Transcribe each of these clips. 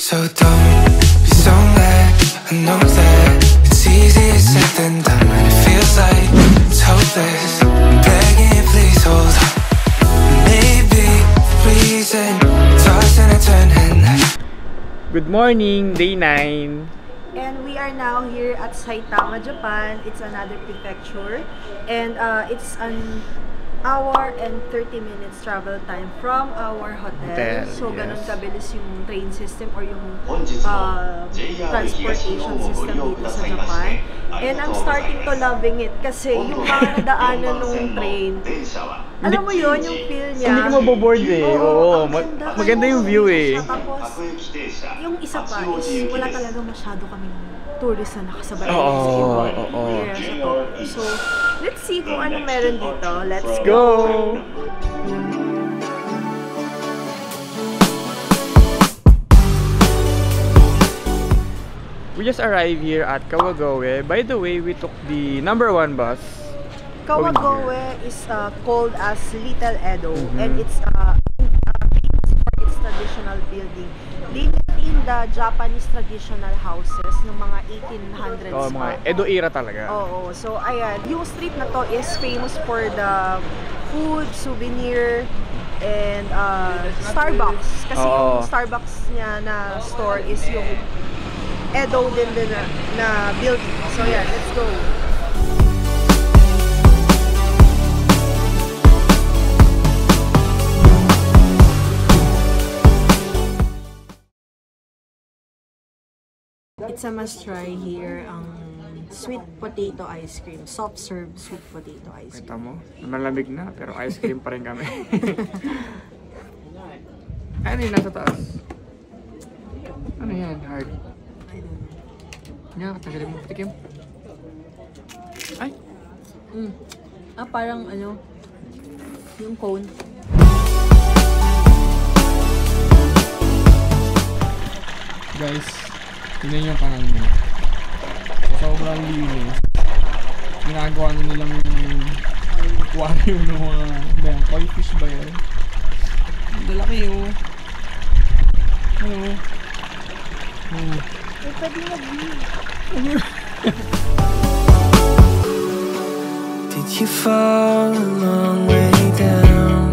So don't be so mad. I know that it's easier said than done, and it feels like it's hopeless. I'm begging you, please hold on. Maybe the reason tossing and turning. Good morning, day 9. And we are now here at Saitama, Japan. It's another prefecture, and it's an hour and 30 minutes travel time from our hotel. So ganun kabilis yung train system or yung transportation system dito sa Japan. And I'm starting to loving it kasi yung mga nadaanan nung train, alam mo yun, yung feel niya. Hindi ka maboboard eh. Oo, maganda yung view eh. Tapos, yung isa pa is wala talaga masyado kaming tourist na nakasabay sa ibang area sa Tokyo. So, let's see kung anong meron dito. Let's go! We just arrived here at Kawagoe. By the way, we took the #1 bus. Kawagoe is called as Little Edo, and it's famous for its traditional building. They live in the Japanese traditional houses ng mga 1800s. Oh, mga Edo era talaga. Oo. So, ayan. Yung street na to is famous for the food, souvenir, and Starbucks. Kasi yung Starbucks niya na store is yung Edo din na building. So, yeah, let's go. It's a must try here ang sweet potato ice cream. Soft serve sweet potato ice cream. Kita mo, malamig na pero ice cream pa rin kami. Ano yung nasa taas? Ano yan? Hard? I don't know. Nga, tagalin mo. Tikim. Ay! Parang ano, yung cone. Guys, tingnan yung kanal nila. Sobrang linis. Ginagawa na nilang aquarium ng mga koi fish ba yan? Ang laki yun. Ano? May pwede mag-view. Did you fall a long way down?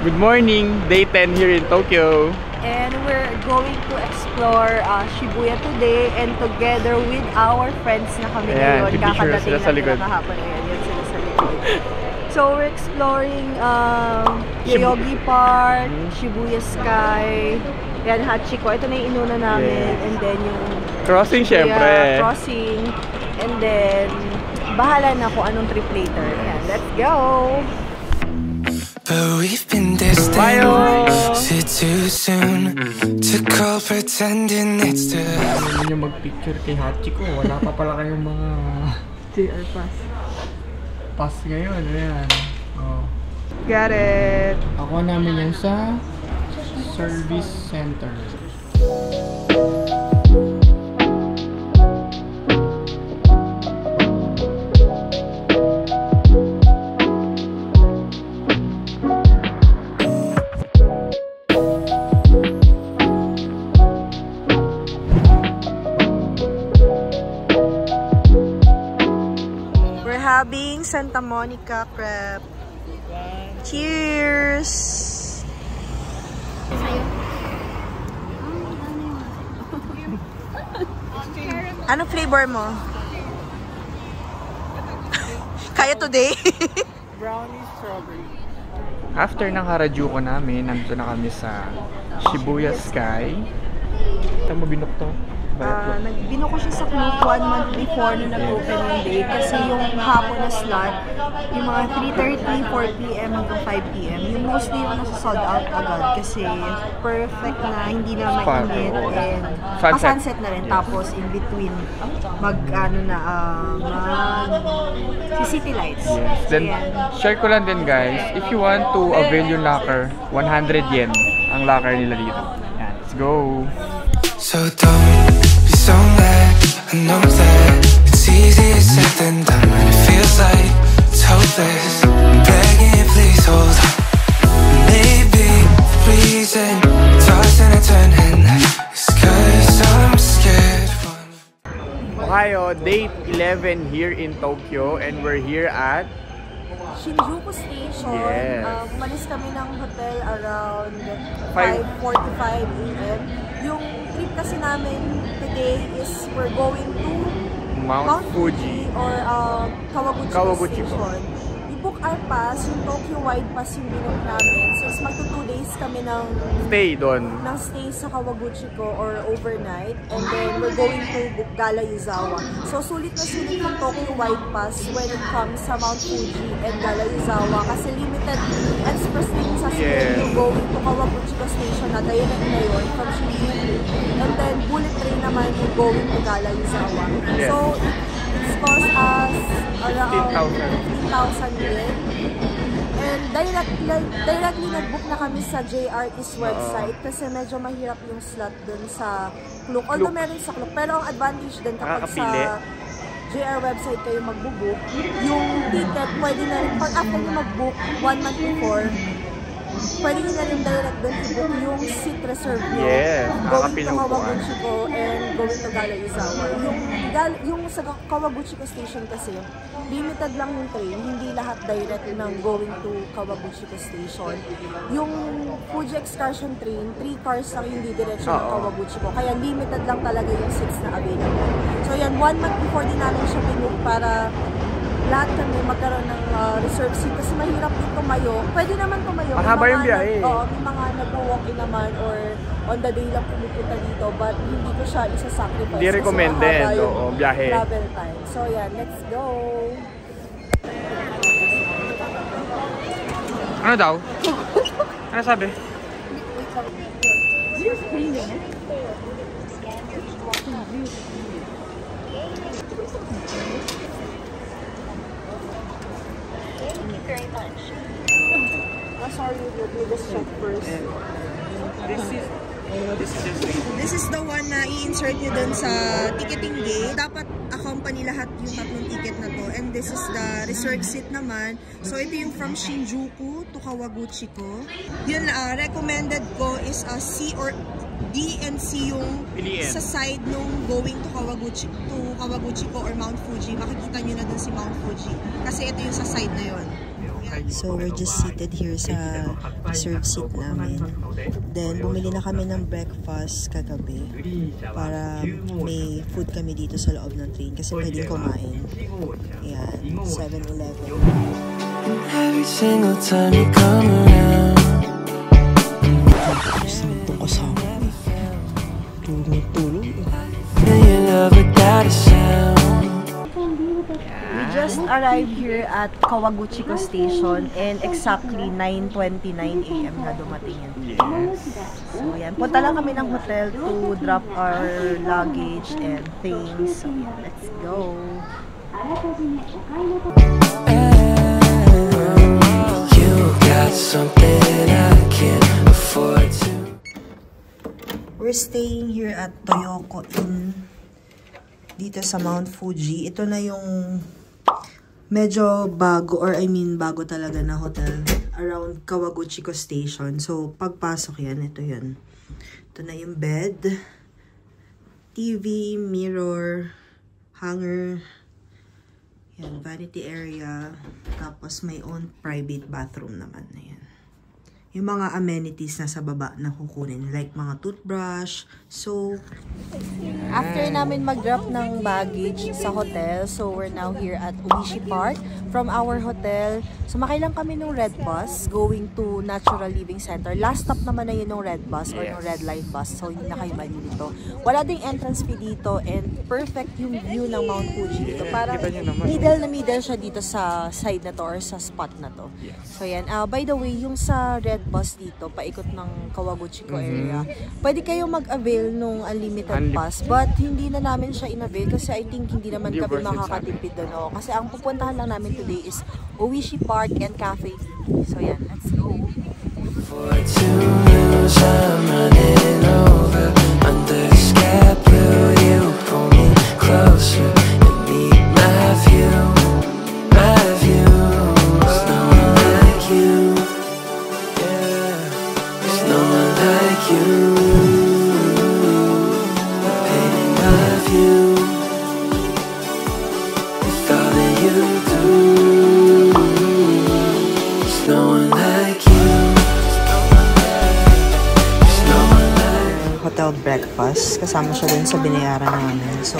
Good morning! Day 10 here in Tokyo. And we're going to explore Shibuya today, and together with our friends na kami ngayon, kakadating natin na kahapon. Ayan, yan sila sa likod. So we're exploring Yoyogi Park, Shibuya Sky, yan, Hachiko. Ito na yung inuna namin, and then yung crossing, syempre. Crossing, and then bahala na kung anong trip later. Ayan, let's go! But we've been distant. Is it too soon to call pretending it's too? Ano nyo mag-picture kay Hachiko? Wala pa pala kayong mga JR Pass. pass ngayon. Ayan. Oh. Got it! Ako namin yan sa service center. Having Santa Monica crepe. Cheers! Ano flavor mo? Kaya today? Brownie strawberry. After ng Harajuku namin, nandito na kami sa Shibuya Sky. Ito mo binukto? Nagbino ko siya sa Klook 1 month before na nag-open yung day kasi yung hapon na slot, yung mga 3:30, 4 p.m. hanggang 5 p.m. yung mostly yung nasa sold out agad kasi perfect na hindi na mainit and sunset na rin, tapos in between mag city lights. Yes. Then share ko lang din guys, if you want to avail yung locker, 100 yen ang locker nila dito. Yan, let's go! So don't be so mad. I know that It's easier said than done, and it feels like it's hopeless. I'm begging, please hold on. Maybe the reason tossing and turning is 'cause I'm scared. Ohio, day 11 here in Tokyo, and we're here at Shinjuku Station. Yes. Umalis kami ng hotel around 5:45 5:45 AM. Yung trip kasi namin today is we're going to Mount Fuji or Kawaguchiko Kawaguchiko. Station. We book our pass, yung Tokyo Wide Pass yung binook namin. So, magto 2 days kami ng stay sa Kawaguchiko or overnight. And then, we're going to Gala Yuzawa. So, sulit na sulit yung Tokyo Wide Pass when it comes sa Mount Fuji and Gala Yuzawa. Kasi limited express train sa yung going to Kawaguchiko Station na direct na yun from Shinjuku. And then, bullet train naman yung going to Gala Yuzawa. Yes. So, it's cost us around 15,000 yen. And directly nag-book na kami sa JR East website kasi medyo mahirap yung slot dun sa Klook. Although meron sa Klook, pero ang advantage din kapag sa JR website kayo mag-book, yung ticket pwede na rin, pag after nyo mag-book 1 month before, pwede nyo na rin direct dun i-book yung seat reserve nyo. Yes, Going to Kawaguchiko and going to Gala Yuzawa. Yung sa Kawaguchiko Station kasi, limited lang yung train, hindi lahat direct ng going to Kawaguchiko Station. Yung Fuji Excursion train, 3 cars lang yung didiretso ng Kawaguchiko. Kaya limited lang talaga yung seats na available. So yan, 1 month before din namin siya binook para lahat kami magkaroon ng reserve seat kasi mahirap din tumayo. Pwede naman tumayo. Mahaba yung biyahe. May mga nag-walk-in naman or on the day lang pumupunta dito, but hindi ko siya isa-sacrifice. Hindi recommended, biyahe. Travel time. So yan, let's go! Ano daw? Ano sabi? Very much. Sorry, we'll just check first. This is the one na i-insert nyo dun sa ticketing gate. Dapat accompany lahat yung tatlong ticket na to. And this is the reserved seat naman. So ito yung from Shinjuku to Kawaguchiko. Yun, recommended ko is C or D and C yung sa side nung going to Kawaguchiko or Mount Fuji. Makikita nyo na dun si Mount Fuji. Kasi ito yung sa side na yun. So, we're just seated here sa reserved seat namin. Then, bumili na kami ng breakfast kagabi para may food kami dito sa loob ng train kasi pwedeng kumain. Ayan, 7-Eleven. Every single time you come around, Itong kasama. Tulog. you love without a sound. We just arrived here at Kawaguchiko Station and exactly 9:29 AM na dumating yun. Yes. So yan, punta lang kami ng hotel to drop our luggage and things. So yeah, let's go! You got something I can't afford to. We're staying here at Toyoko Inn dito sa Mount Fuji. Ito na yung medyo bago, or I mean bago talaga na hotel around Kawaguchiko Station. So, pagpasok yan, ito yun. Ito na yung bed, TV, mirror, hanger, yan, vanity area, tapos may own private bathroom naman na yan. Yung mga amenities na sa baba na kukunin, like mga toothbrush, soap. After namin mag-drop ng baggage sa hotel, so we're now here at Oishi Park. From our hotel, sumakay lang kami ng red bus going to Natural Living Center. Last stop naman na yun ng red bus or ng red line bus, so hindi na kayo malilito. Wala ding entrance fee dito and perfect yung view ng Mount Fuji dito. Parang middle na middle siya dito sa side na to or sa spot na to. So yan, by the way, yung sa red bus dito, paikot ng Kawaguchiko area, pwede kayong mag-avail nung unlimited pass, but hindi na namin siya in-avail kasi I think hindi naman kami makakatipid doon. Kasi ang pupuntahan lang namin today is Oishi Park and Cafe. So yan, let's go! For 2 years I'm running over under the sky blue. You pull me closer and me breakfast. Kasama siya dun sa binayaran namin. So,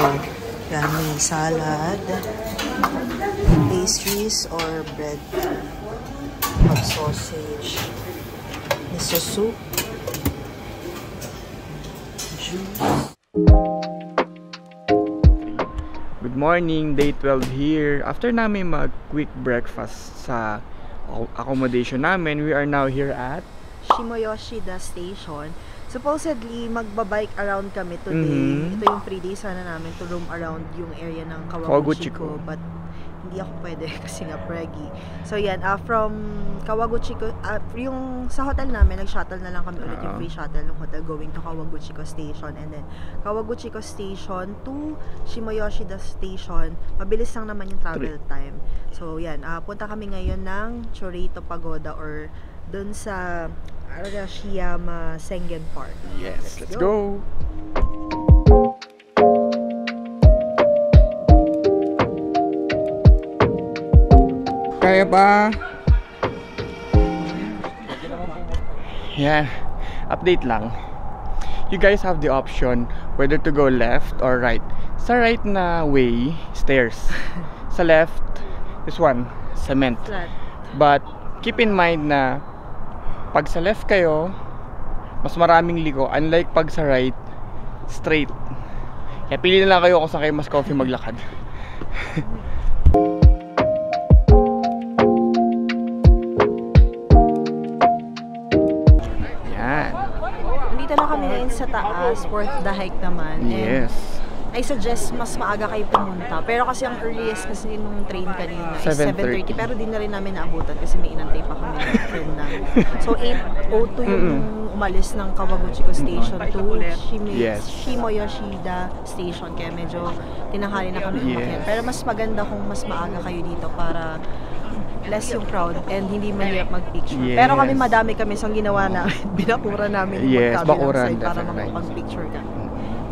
yan, may salad, pastries or bread, hot sausage, miso soup, juice. Good morning, day 12 here. After namin mag-quick breakfast sa accommodation namin, we are now here at Shimoyoshida Station. Supposedly, magbabike around kami today. Ito yung 3 days sana namin to roam around yung area ng Kawaguchiko. But hindi ako pwede kasi nga preggy. So yan, from Kawaguchiko, yung sa hotel namin, nag-shuttle na lang kami ulit yung free shuttle ng hotel going to Kawaguchiko Station. And then, Kawaguchiko Station to Shimoyoshida Station, mabilis lang naman yung travel time. So yan, punta kami ngayon ng Chorito Pagoda or dun sa Arashiyama Sengen Park. Yes, let's go! Kaya ba? Yan, update lang. You guys have the option whether to go left or right. Sa right na way, stairs. Sa left, this one, cement. Flat. But keep in mind na pag sa left kayo, mas maraming liko. Unlike pag sa right, straight. Kaya pili na lang kayo kung saan kayo mas comfy maglakad. Yan. Nandito na kami ngayon sa taas, worth the hike naman. Yes. I suggest mas maaga kayo pumunta. Pero kasi ang earliest kasi nung train kanina is 7:30. Pero di na rin namin naabutan kasi may inantay pa kami ng friend namin. So 8:02 yung umalis ng Kawaguchiko Station to Shimoyoshida Station. Kaya medyo tinanghali na kami umakyat. Pero mas maganda kung mas maaga kayo dito para less yung crowd and hindi mahirap mag-picture. Pero kami madami kami, so ang ginawa namin, binakura namin yung magkabilang side para makapag-picture ka.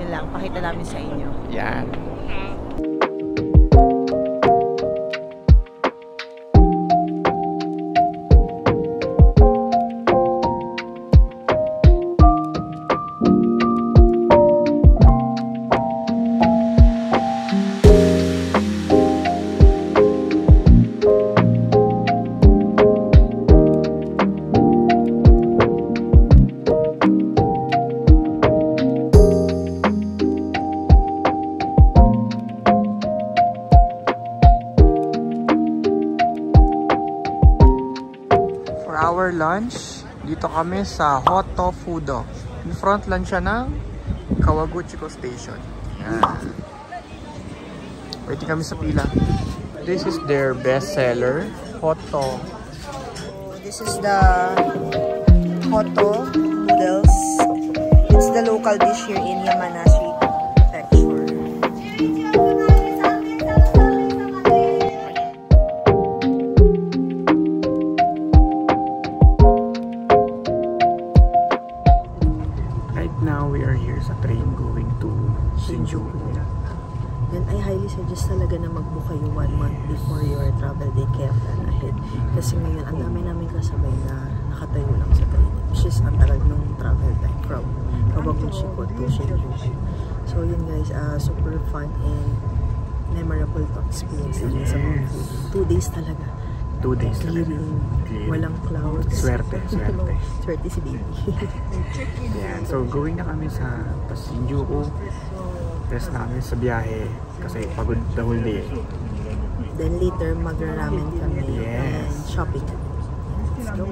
Yun lang, pakita namin sa inyo. Yan. Our lunch, dito kami sa Hoto Fudo. In front lang siya ng Kawaguchiko Station. Yan. Waiting kami sa pila. This is their best seller, Hoto. This is the Hoto noodles. It's the local dish here in Yamanashi Prefecture. Now we are here sa train going to Shinjuku. Then I highly suggest talaga na mag-book kayo 1 month before your travel day, kaya plan ahead. Kasi ngayon, ang dami namin kasabay na nakatayo lang sa train. Which is ang tagal nung travel time from Kawaguchiko to Shinjuku. So yun guys, super fun and memorable to experience namin sa mga 2 days talaga. 2 days talaga. Walang clouds. Swerte. Swerte si baby. Yeah, so going na kami sa Shinjuku. Rest namin sa biyahe kasi pagod the whole day. Then later magra-ramen kami and shopping. Let's go.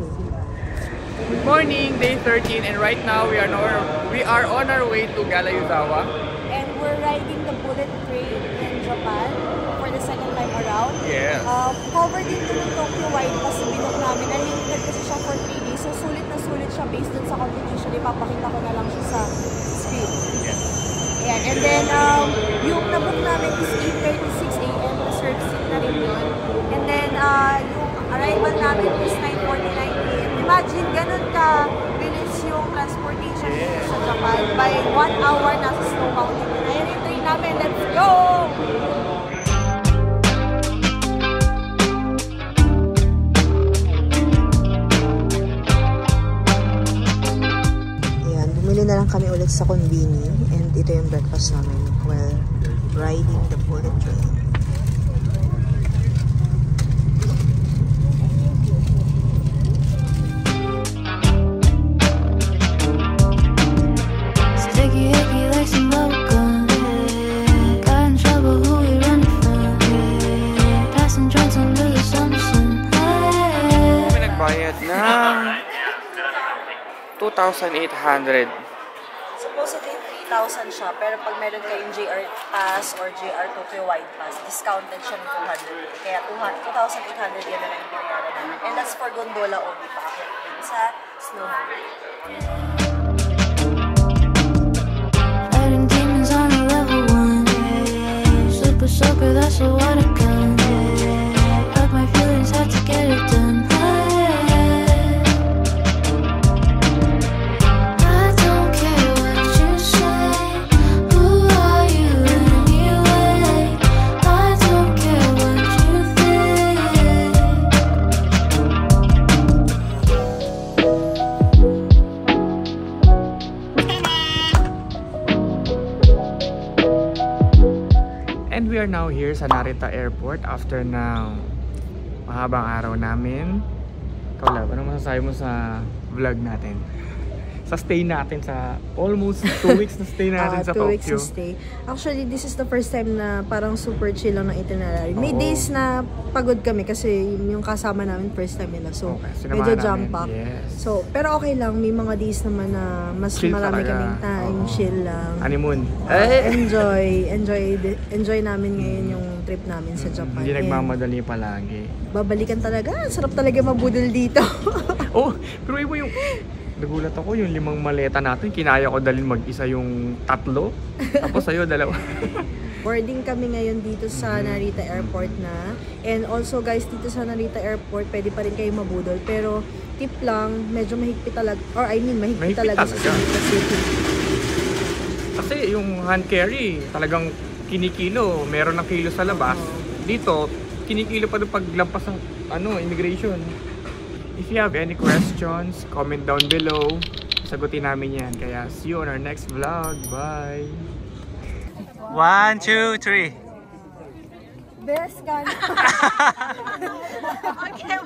Good morning, day 13, and right now we are on our way to Galayuzawa. And we're riding the bullet train in Japan for the second time around. Yes. Covered dito ng Tokyo Wide kasi binook namin. Unlimited kasi siya for 3 days. So sulit na sulit siya based dun sa competition. Ipapakita ko na lang siya sa screen. Yes. Ayan. And then, yung nabook namin is 8:36 AM. Reserve seat na rin yun. And then, yung arrival namin is 9:49 AM. Imagine, ganun ka bilis yung transportation dito sa Japan. By 1 hour, nasa Snow Mountain. Ayan yung train namin. Let's go! Bumili na lang kami ulit sa Convini. And ito yung breakfast namin while riding the bullet train. Bayad na 2,800. Supposedly 3,000 siya, pero pag meron kayong JR Pass or JR Tokyo Wide Pass, discounted siya ng 200. Kaya 2,800 yan na lang yung binayaran namin. And that's for gondola only pa ako sa Snow Mountain. Fighting demons on a level 1. Super soaker, that's a water gun. Like my feelings had to get it done. And we are now here sa Narita Airport after ng mahabang araw namin. Ikaw Lab, anong masasabi mo sa vlog natin? Sa stay natin sa almost 2 weeks na stay natin sa 2 Tokyo. weeks na stay. Actually, this is the first time na parang super chill lang ng itinerary. May days na pagod kami kasi yung kasama namin first time nila. So, medyo jump pack. Yes. So, pero okay lang. May mga days naman na mas Chill marami talaga. kaming time. Chill lang. Honeymoon. Enjoy namin ngayon yung trip namin sa Japan. Hindi nagmamadali palagi. Babalikan talaga. Sarap talaga mabudol dito. Oh, pero iba yung... Nagulat ako yung 5 maleta natin. Kinaya ko dalhin mag-isa yung 3. Tapos sa'yo 2. Boarding kami ngayon dito sa Narita Airport na. And also guys, dito sa Narita Airport, pwede pa rin kayo mabudol. Pero tip lang, medyo mahigpit talaga. Or I mean, mahigpit talaga sa Narita City. Kasi yung hand carry, talagang kinikilo. Meron ng kilo sa labas. Dito, kinikilo pa doon paglampas ng immigration. If you have any questions, comment down below. Sagutin namin yan. Kaya see you on our next vlog. Bye! 1, 2, 3. Best gun. Okay,